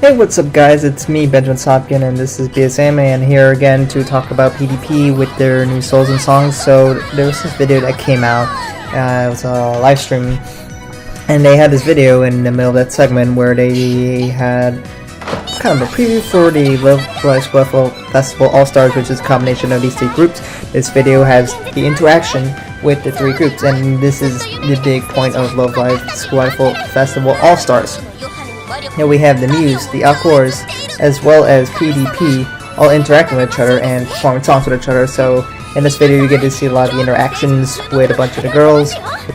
Hey, what's up guys, it's me, Benjamin Sopkin, and this is BSAMA, and here again to talk about PDP with their new Souls and Songs. So there was this video that came out, it was a live stream, and they had this video in the middle of that segment where they had kind of a preview for the Love Live Square Festival All-Stars, which is a combination of these three groups. This video has the interaction with the three groups, and this is the big point of Love Live Square Festival All-Stars. Here we have the Muse, the Acors, as well as PDP, all interacting with each other and performing songs with each other. So in this video you get to see a lot of the interactions with a bunch of the girls.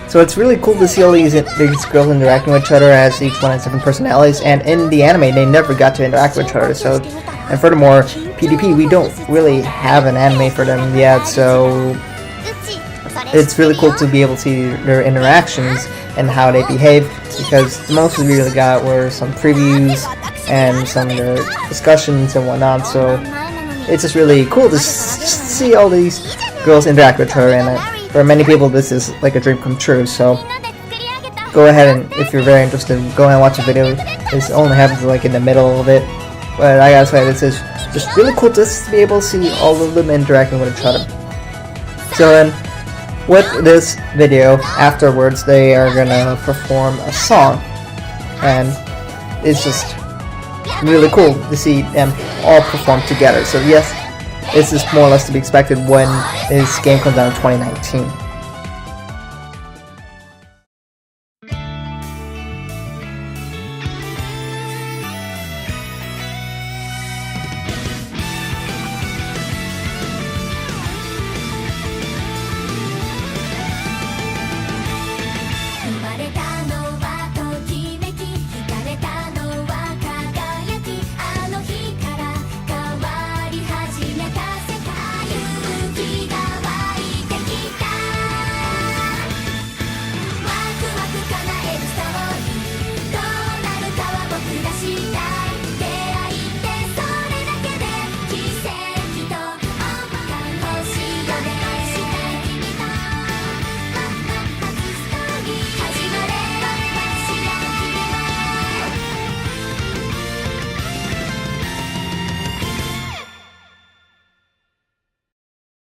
So it's really cool to see all these girls interacting with each other, as each one has different personalities, and in the anime they never got to interact with each other. So, and furthermore, PDP, we don't really have an anime for them yet, so it's really cool to be able to see their interactions and how they behave, because the most we really got were some previews and some of their discussions and whatnot. So it's just really cool to see all these girls interact with her, and for many people this is like a dream come true. So go ahead, and if you're very interested, go ahead and watch the video. This only happens like in the middle of it, but I gotta say, this is just really cool just to be able to see all of them interacting with each other. So then, with this video, afterwards they are gonna perform a song, and it's just really cool to see them all perform together. So yes, this is more or less to be expected when this game comes out in 2019.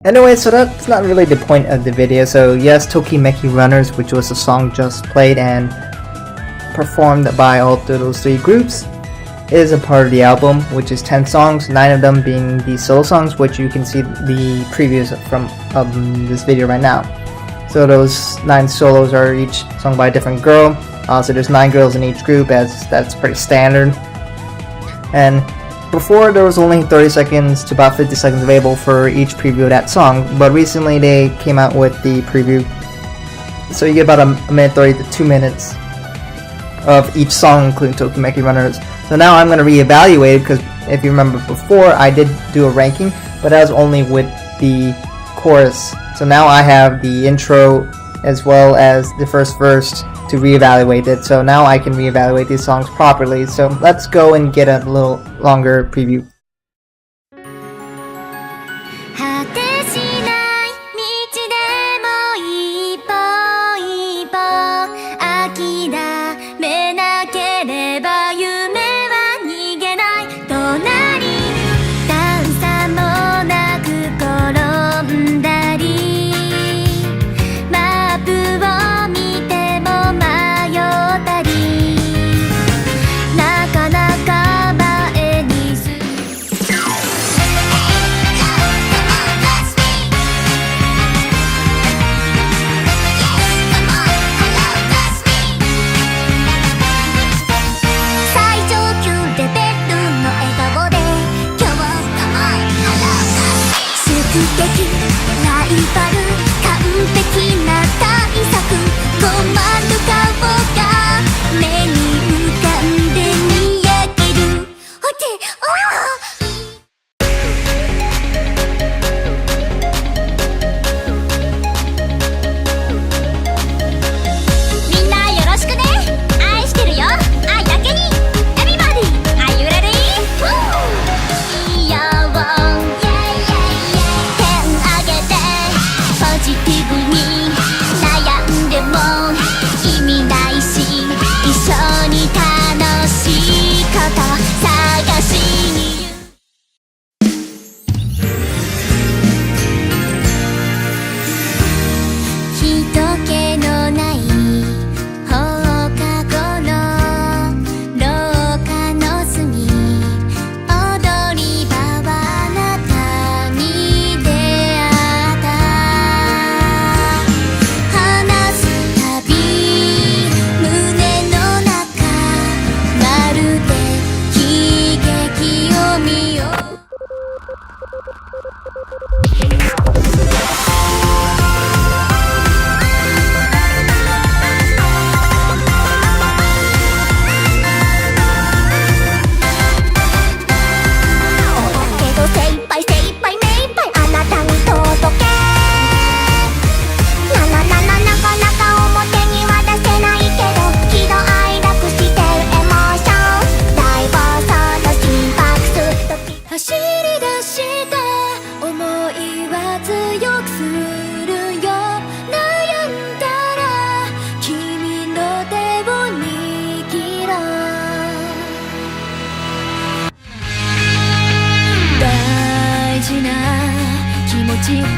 Anyway, so that's not really the point of the video. So yes, Tokimeki Runners, which was a song just played and performed by all of those three groups, is a part of the album, which is 10 songs, 9 of them being the solo songs, which you can see the previews from this video right now. So those 9 solos are each sung by a different girl. So there's 9 girls in each group, as that's pretty standard. And before, there was only 30 seconds to about 50 seconds available for each preview of that song, but recently they came out with the preview, so you get about a minute 30 to 2 minutes of each song, including Tokimeki Runners. So now I'm going to reevaluate, because if you remember before, I did do a ranking, but that was only with the chorus. So now I have the intro as well as the first verse to reevaluate it. So now I can reevaluate these songs properly. So let's go and get a little longer preview.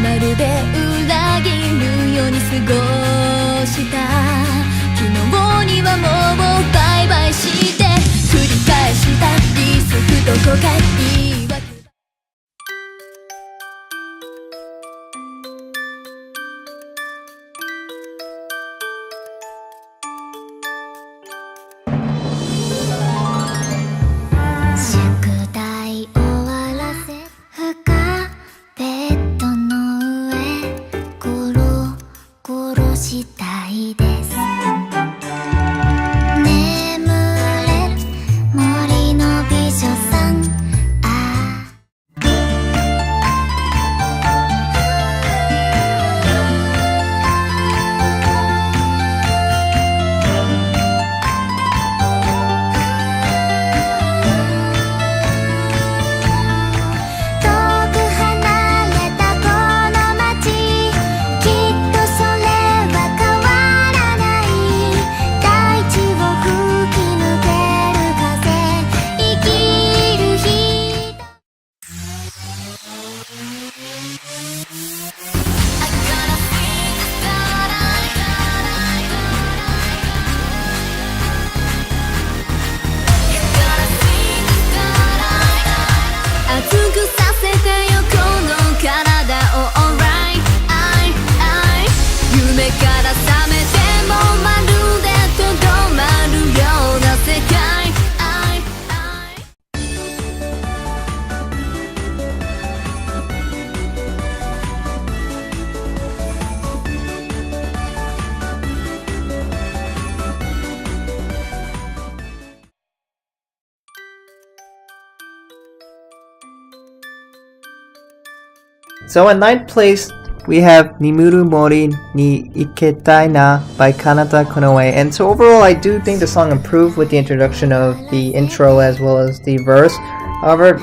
まるで裏切るように過ごした昨日にはもうバイバイして繰り返したリスクと後悔言い訳宿題終わらせふかベッドの上ゴロゴロしたいです眠れ森の美女さんSo in 9th place, we have Nimuru Mori ni Iketai na by Kanata Konoe. And so overall, I do think the song improved with the introduction of the intro as well as the verse. However,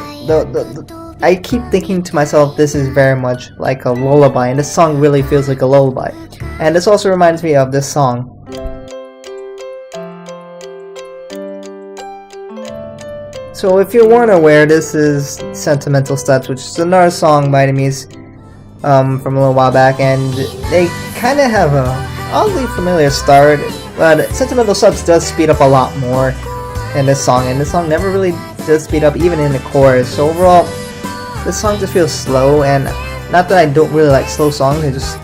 I keep thinking to myself, this is very much like a lullaby, and this song really feels like a lullaby. And this also reminds me of this song. So if you weren't aware, this is Sentimental Steps, which is another song by enemies from a little while back, and they kind of have a oddly familiar start, but Sentimental Steps does speed up a lot more in this song, and this song never really does speed up even in the chorus. So overall, this song just feels slow, and not that I don't really like slow songs, it just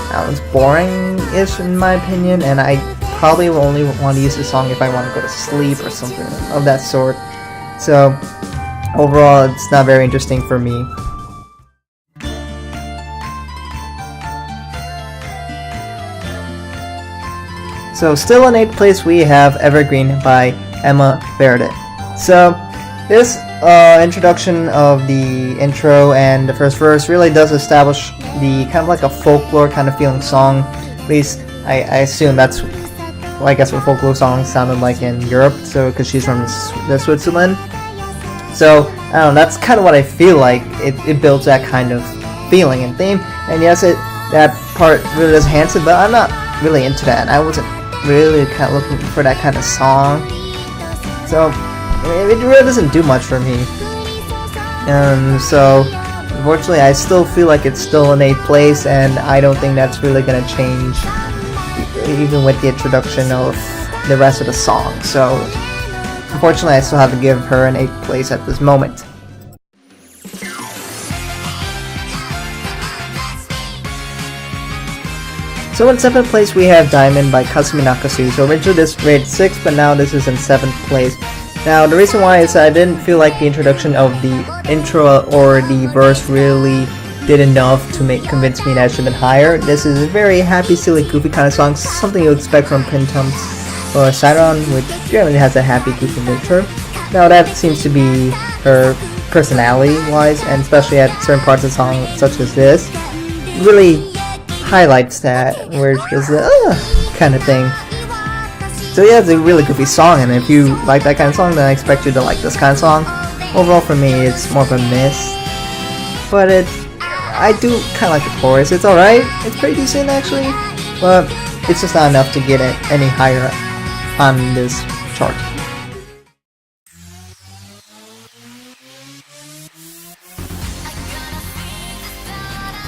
sounds boring-ish in my opinion, and I probably will only want to use this song if I want to go to sleep or something of that sort. So overall, it's not very interesting for me. So still in 8th place, we have Evergreen by Emma Verde. So this introduction of the intro and the first verse really does establish the kind of like a folklore kind of feeling song. At least I assume that's, well, I guess what folklore songs sounded like in Europe, so because she's from the Switzerland. So I don't know, that's kind of what I feel like. It builds that kind of feeling and theme. And yes, that part really is handsome, but I'm not really into that. I wasn't really kind of looking for that kind of song. So it really doesn't do much for me. So unfortunately, I still feel like it's still in 8th place, and I don't think that's really gonna change even with the introduction of the rest of the song. So unfortunately, I still have to give her an 8th place at this moment. So in 7th place, we have Diamond by Kasumi Nakasu. So originally this rated 6th, but now this is in 7th place. Now the reason why is I didn't feel like the introduction of the intro or the verse really did enough to convince me that it should have been higher. This is a very happy, silly, goofy kind of song, something you expect from Printemps or Siron, which generally has a happy, goofy nature. Now that seems to be her personality-wise, and especially at certain parts of the song, such as this, really highlights that, where it's just kind of thing. So yeah, it's a really goofy song, and if you like that kind of song, then I expect you to like this kind of song. Overall, for me, it's more of a miss, but I do kind of like the chorus. It's alright, it's pretty decent actually, but it's just not enough to get it any higher on this chart.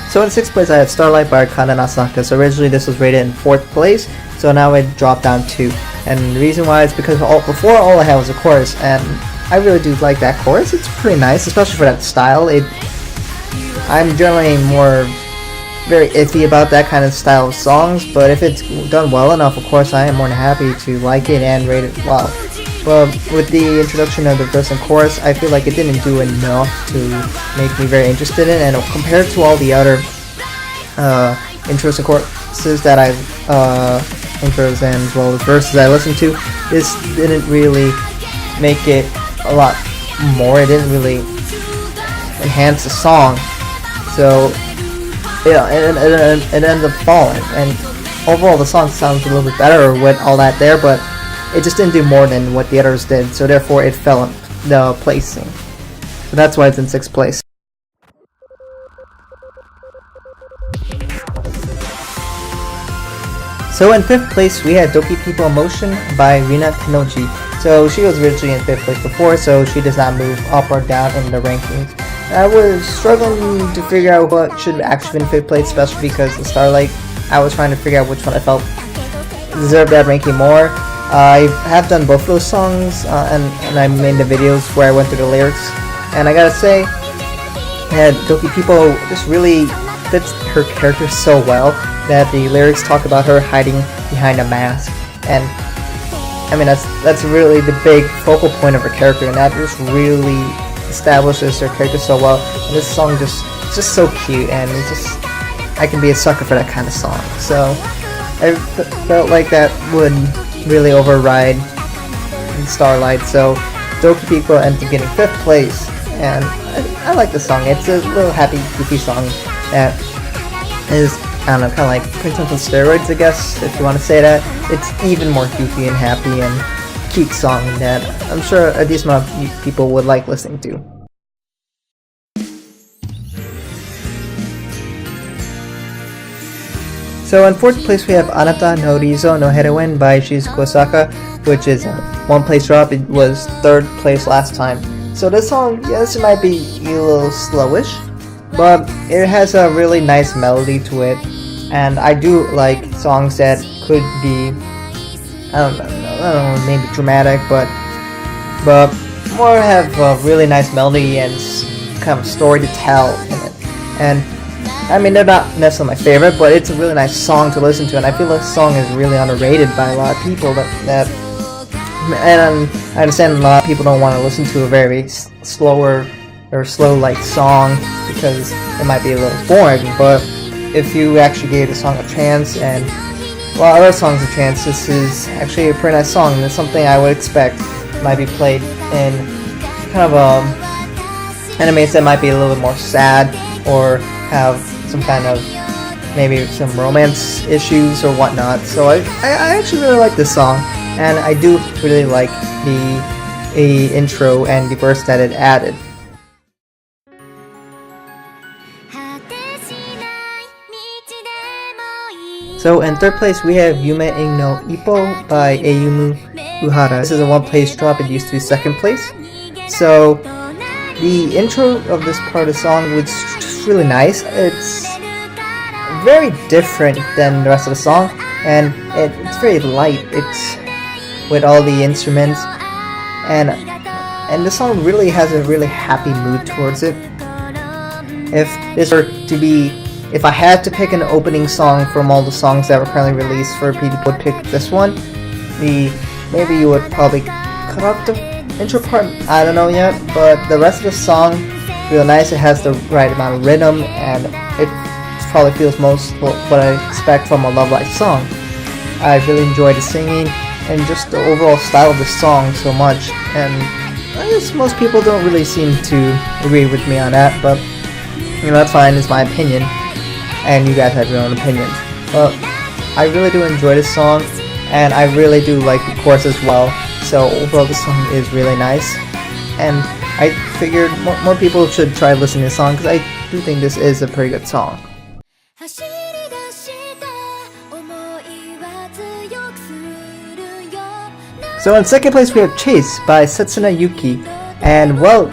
So in 6th place I had Starlight by Kana Nasaka. So originally this was rated in 4th place, so now it dropped down 2. And the reason why is because before all I had was a chorus, and I really do like that chorus. It's pretty nice, especially for that style. I'm generally very iffy about that kind of style of songs, but if it's done well enough, of course I am more than happy to like it and rate it well. But with the introduction of the verse and chorus, I feel like it didn't do enough to make me very interested in it, and compared to all the other intros and choruses that intros and as well as verses I listened to, this didn't really make it a lot more. It didn't really enhance the song, so yeah, it ends up falling. And overall the song sounds a little bit better with all that there, but it just didn't do more than what the others did, so therefore it fell in the placing. So that's why it's in 6th place. So in 5th place we had Doki Pipo Emotion by Rina Tennoji. So she was originally in 5th place before, so she does not move up or down in the rankings. I was struggling to figure out what should actually be in 5th place, especially because the Starlight, I was trying to figure out which one I felt deserved that ranking more. I have done both of those songs, and I made the videos where I went through the lyrics, and I gotta say that Doki Pipo just really fits her character so well that the lyrics talk about her hiding behind a mask, and I mean that's really the big focal point of her character, and that just really establishes her character so well. And this song it's just so cute, and I can be a sucker for that kind of song. So I felt like that would really override Starlight. So Doki Pipo ended up getting 5th place, and I like the song. It's a little happy, goofy song that is, I don't know, kind of like Princess on steroids, I guess, if you want to say that. It's even more goofy and happy and cute song that I'm sure a decent amount of people would like listening to. So in 4th place we have Anata no Risou no Heroine by Shizuku Osaka, which is a 1 place drop. It was 3rd place last time. So this song, yes, it might be a little slowish, but it has a really nice melody to it, and I do like songs that could be, I don't know, maybe dramatic, but more have a really nice melody and kind of story to tell in it. And I mean, they're not necessarily my favorite, but it's a really nice song to listen to, and I feel this song is really underrated by a lot of people. And I understand a lot of people don't want to listen to a very slow like song because it might be a little boring, but if you actually gave the song a chance, and while other songs a chance, this is actually a pretty nice song, and it's something I would expect might be played in kind of animes that might be a little bit more sad or have some kind of maybe some romance issues or whatnot. So I actually really like this song, and I do really like the intro and the verse that it added. So in 3rd place we have Yume no Ippo by Ayumu Uehara. This is a 1 place drop. It used to be 2nd place. So the intro of this part of the song was just really nice. It's very different than the rest of the song, and it's very light. It's with all the instruments, and the song really has a really happy mood towards it. If I had to pick an opening song from all the songs that were currently released for PDP, I would pick this one. Maybe you would probably cut out the intro part, I don't know yet, but the rest of the song really nice. It has the right amount of rhythm, and it probably feels most what I expect from a Love Life song. I really enjoy the singing and just the overall style of the song so much, and I guess most people don't really seem to agree with me on that, but you know, that's fine, it's my opinion, and you guys have your own opinions. But I really do enjoy this song, and I really do like the chorus as well, so overall the song is really nice, and I figured more people should try listening to this song, because I do think this is a pretty good song. So in 2nd place we have Chase by Setsuna Yuki, and well,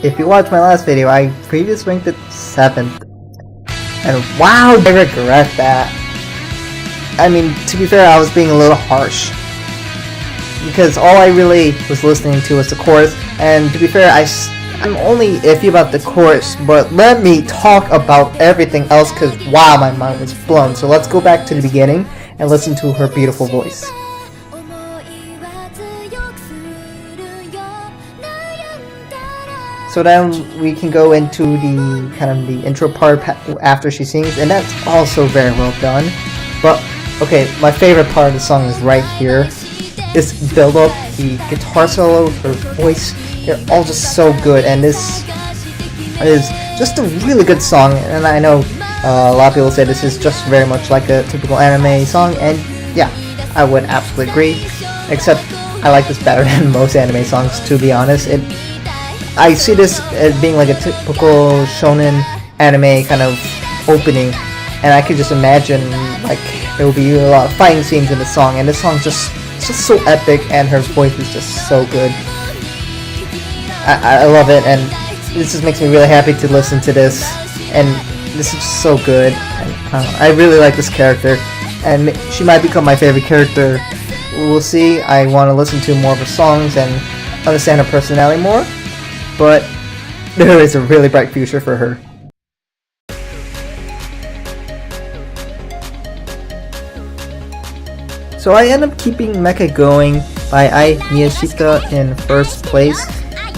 if you watched my last video, I previously ranked it 7th, And wow, I regret that. I mean, to be fair, I was being a little harsh. Because all I really was listening to was the chorus, and to be fair, I'm only iffy about the chorus, but let me talk about everything else because wow, my mind was blown. So let's go back to the beginning and listen to her beautiful voice. So then we can go into the kind of the intro part after she sings, and that's also very well done. But okay, my favorite part of the song is right here. This build up, the guitar solo, her voice, they're all just so good, and this is just a really good song. And I know a lot of people say this is just very much like a typical anime song, and yeah, I would absolutely agree, except I like this better than most anime songs, to be honest. I see this as being like a typical shonen anime kind of opening, and I could just imagine like there will be a lot of fighting scenes in the song, and this song's just so epic, and her voice is just so good. I love it, and this just makes me really happy to listen to this, and this is just so good. And, I really like this character, and she might become my favorite character. We'll see. I want to listen to more of her songs and understand her personality more, but there is a really bright future for her. So I end up keeping Meccha Going by Miyashita in first place,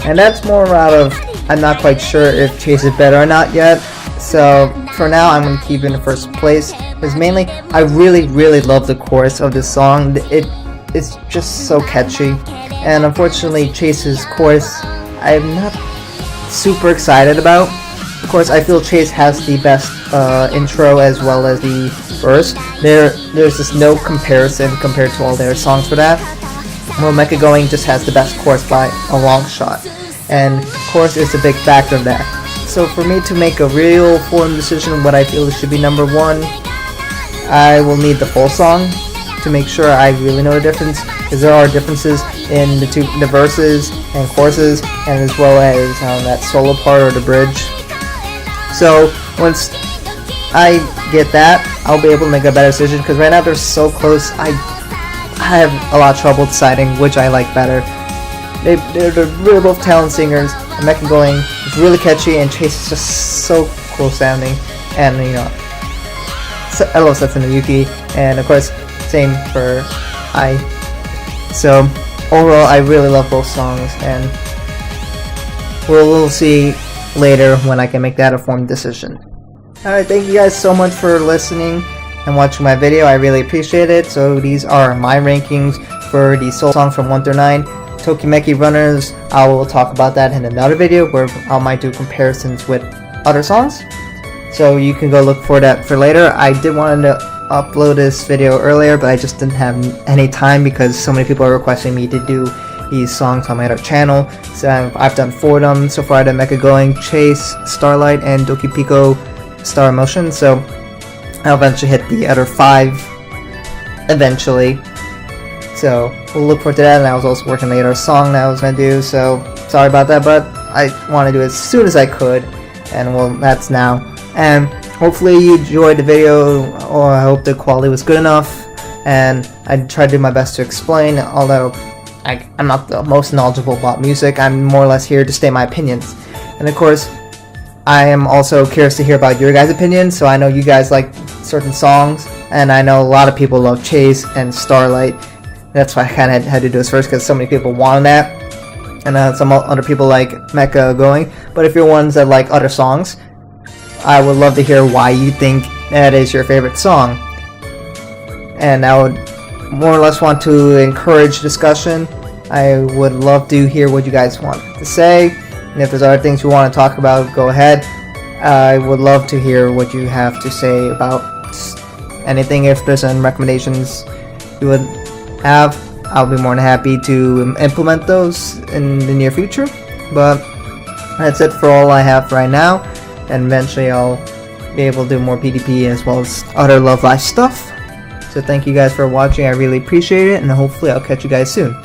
and that's more out of I'm not quite sure if Chase is better or not yet. So for now I'm going to keep it in first place, because mainly I really love the chorus of this song. It's just so catchy, and unfortunately Chase's chorus I'm not super excited about. Of course, I feel Chase has the best intro as well as the verse. There's just no comparison compared to all their songs for that. Well, Meccha Going just has the best chorus by a long shot, and chorus is a big factor of that. So for me to make a real formed decision what I feel should be number one, I will need the full song to make sure I really know the difference, because there are differences in the verses and choruses, and as well as that solo part or the bridge. So once I get that, I'll be able to make a better decision, because right now they're so close. I have a lot of trouble deciding which I like better. They're really both talented singers, and Meccha Going is really catchy, and Chase is just so cool sounding, and you know, I love Setsuna and Yuki, and of course same for So overall I really love both songs, and we'll see later when I can make that informed decision. Alright, thank you guys so much for listening and watching my video. I really appreciate it. So these are my rankings for the soul songs from 1 through 9. Tokimeki Runners, I will talk about that in another video where I might do comparisons with other songs. So you can go look for that for later. I did want to upload this video earlier, but I just didn't have any time because so many people are requesting me to do these songs on my other channel. So I've done 4 of them so far. I did Meccha Going, Chase, Starlight, and Doki Pico Star Emotion. So I'll eventually hit the other 5 eventually. So we'll look forward to that. And I was also working on the other song that I was gonna do. So sorry about that, but I want to do it as soon as I could. And well, that's now. And hopefully you enjoyed the video, or I hope the quality was good enough. And I tried to do my best to explain, although I'm not the most knowledgeable about music. I'm more or less here to state my opinions. And of course, I am also curious to hear about your guys' opinions. So I know you guys like certain songs, and I know a lot of people love Chase and Starlight. That's why I kind of had to do this first, because so many people wanted that. And some other people like Meccha Going. But if you're ones that like other songs, I would love to hear why you think that is your favorite song. And I would more or less want to encourage discussion. I would love to hear what you guys want to say, and if there's other things you want to talk about, go ahead. I would love to hear what you have to say about anything. If there's any recommendations you would have, I'll be more than happy to implement those in the near future. But that's it for all I have right now, and eventually I'll be able to do more PDP as well as other Love Live stuff. So thank you guys for watching. I really appreciate it, and hopefully I'll catch you guys soon.